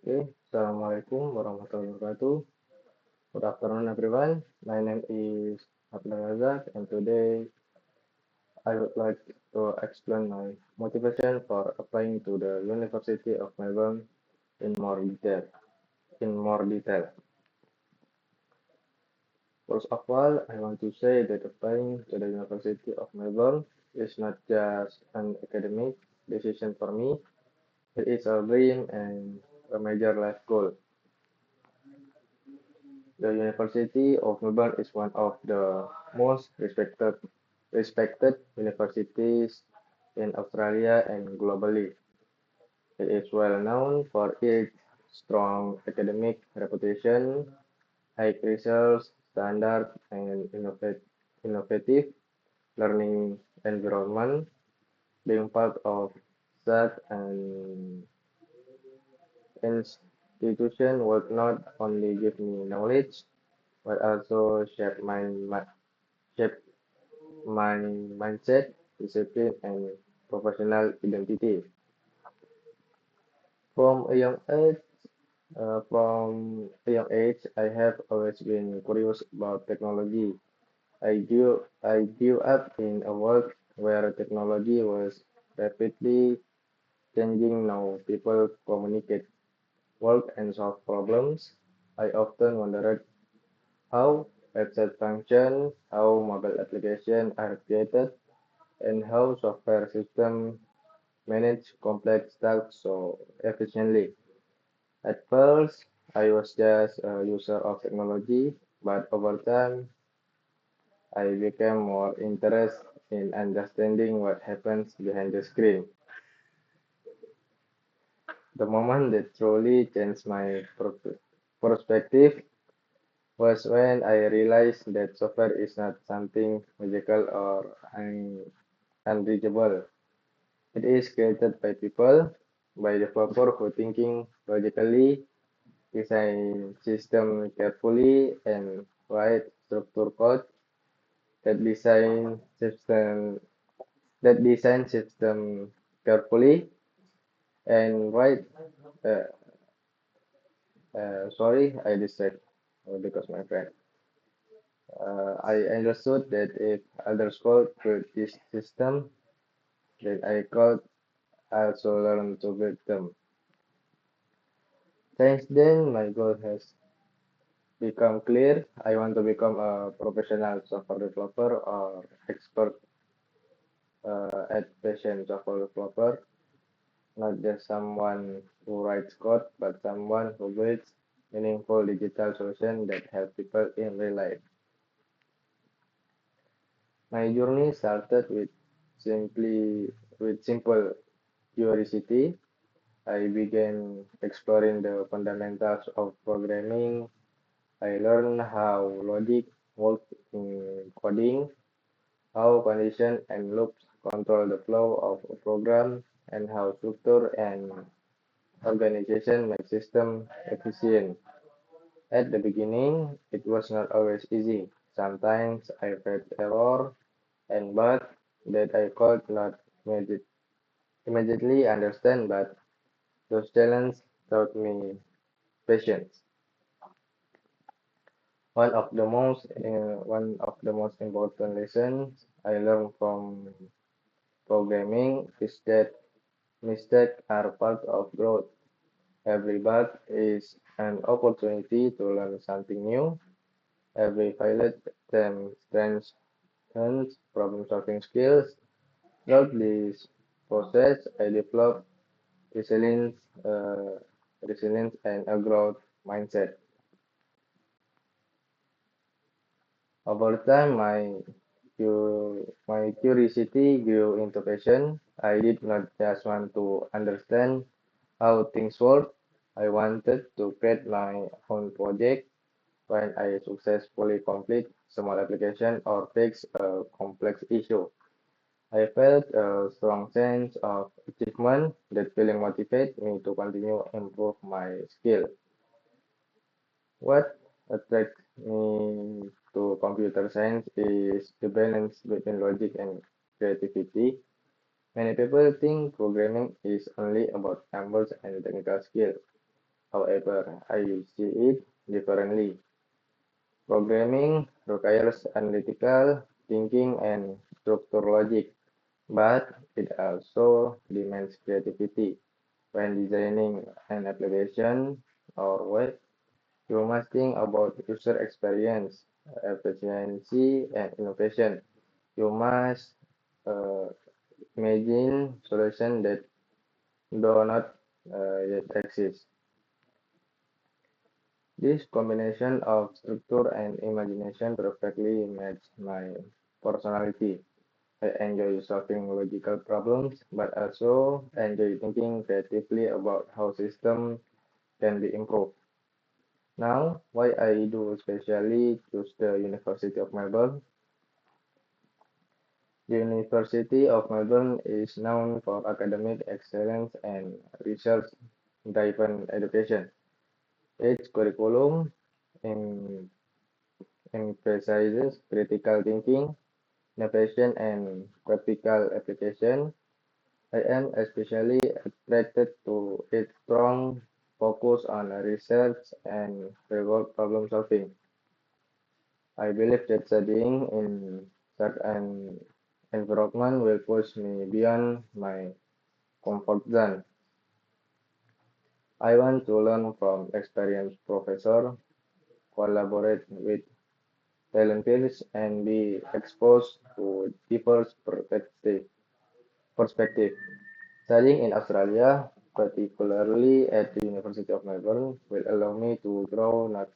Okay, Assalamualaikum warahmatullahi wabarakatuh. Good afternoon, everyone. My name is Abdul Razak, and today I would like to explain my motivation for applying to the University of Melbourne in more detail. In more detail, first of all, I want to say that applying to the University of Melbourne is not just an academic decision for me. It is a dream and a major life goal. The University of Melbourne is one of the most respected universities in Australia and globally. It is well known for its strong academic reputation, high research standards, and innovative learning environment. Being part of such an institution would not only give me knowledge, but also shape my mindset, discipline, and professional identity. From a young age, I have always been curious about technology. I grew up in a world where technology was rapidly changing how people communicate, work, and solve problems. I often wondered how websites function, how mobile applications are created, and how software systems manage complex tasks so efficiently. At first, I was just a user of technology, but over time, I became more interested in understanding what happens behind the screen. The moment that truly changed my perspective was when I realized that software is not something magical or unreachable. It is created by people, by developers who thinking logically, design system carefully, and write structure code that design system carefully and write. Uh, sorry, I distract because my friend. I understood that if others could build this system, then I could also learn to build them. Since then, my goal has become clear. I want to become a professional software developer or expert at patient software developer, not just someone who writes code, but someone who builds meaningful digital solutions that help people in real life. My journey started with simple curiosity. I began exploring the fundamentals of programming. I learned how logic works in coding, how conditions and loops control the flow of a program, and how structure and organization make system efficient. At the beginning, it was not always easy. Sometimes I faced error and bugs that I could not immediately understand, but those challenges taught me patience. One of the most important lessons I learned from programming is that mistakes are part of growth. Every bug is an opportunity to learn something new. Every failed attempt strengthens problem-solving skills. Throughout this process, I developed resilience, uh, resilience and a growth mindset. Over time, my curiosity grew into passion. I did not just want to understand how things work. I wanted to create my own project. When I successfully complete small application or fix a complex issue, I felt a strong sense of achievement. That feeling motivated me to continue improve my skill. What attracts me to computer science is the balance between logic and creativity. Many people think programming is only about numbers and technical skill, However, I see it differently. Programming requires analytical thinking and structural logic, but it also demands creativity. When designing an application or web, you must think about user experience, efficiency, and innovation. You must uh, imagine solutions that do not yet exist. This combination of structure and imagination perfectly match my personality. I enjoy solving logical problems, but also enjoy thinking creatively about how systems can be improved. Now, why I do especially choose the University of Melbourne. The University of Melbourne is known for academic excellence and research-driven education. Its curriculum em- emphasizes critical thinking, innovation, and practical application. I am especially attracted to its strong focus on research and real-world problem solving. I believe that studying in such an environment will push me beyond my comfort zone. I want to learn from experienced professors, collaborate with talent peers, and be exposed to diverse perspective. Studying in Australia, particularly at the University of Melbourne, will allow me to grow not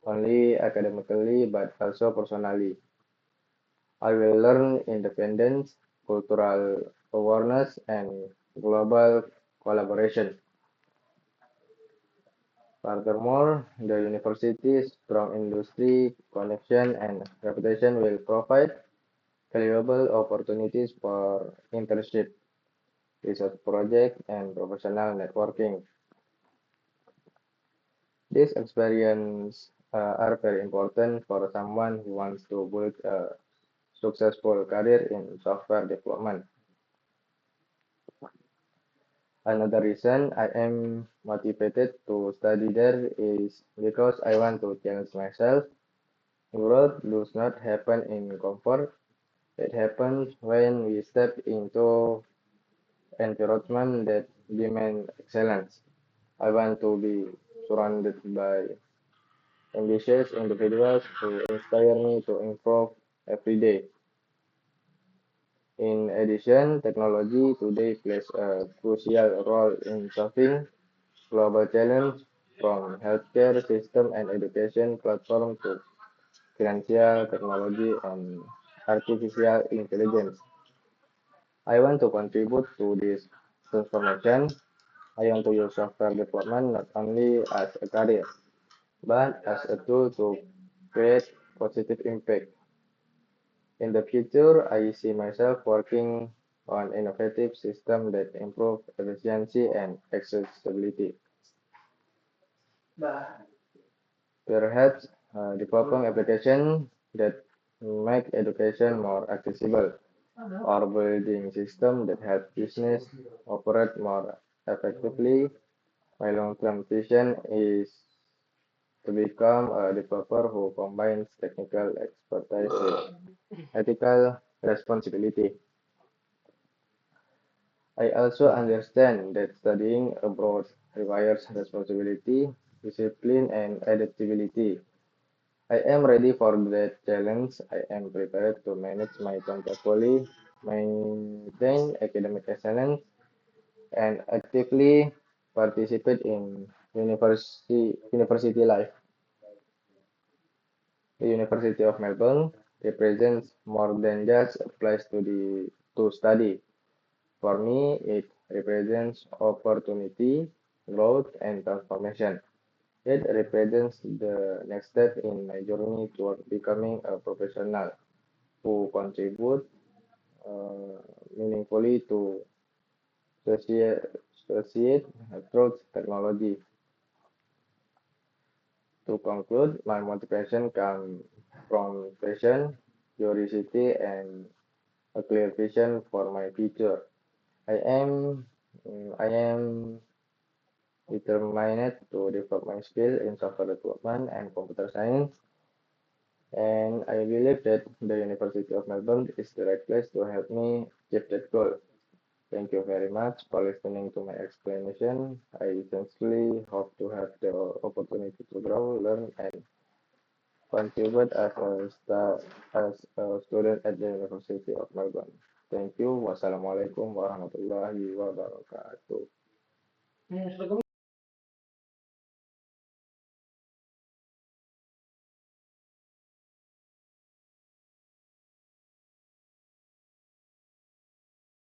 only academically but also personally. I will learn independence, cultural awareness, and global collaboration. Furthermore, the university's strong industry connection and reputation will provide valuable opportunities for internship, research projects, and professional networking. These experiences are very important for someone who wants to build a successful career in software development. Another reason I am motivated to study there is because I want to challenge myself. Growth does not happen in comfort. It happens when we step into environment that demand excellence. I want to be surrounded by ambitious individuals who inspire me to improve every day. In addition, technology today plays a crucial role in solving global challenges from healthcare system and education platform to financial technology and artificial intelligence. I want to contribute to this transformation. I want to use software development not only as a career, but as a tool to create positive impact. In the future, I see myself working on innovative systems that improve efficiency and accessibility. Perhaps developing applications that make education more accessible or building systems that help business operate more effectively. My long-term vision is to become a developer who combines technical expertise with ethical responsibility. I also understand that studying abroad requires responsibility, discipline, and adaptability. I am ready for that challenge. I am prepared to manage my time carefully, maintain academic excellence, and actively participate in university life. The University of Melbourne represents more than just a place to study. For me, it represents opportunity, growth, and transformation. It represents the next step in my journey toward becoming a professional who contribute uh, meaningfully to society, society through technology. To conclude, my motivation comes from passion, curiosity, and a clear vision for my future. I am I am determined to develop my skill in software development and computer science, and I believe that the University of Melbourne is the right place to help me achieve that goal. Thank you very much for listening to my explanation. I sincerely hope to have the opportunity to grow, learn, and contribute as a student at the University of Melbourne. Thank you. Wassalamualaikum warahmatullahi wabarakatuh.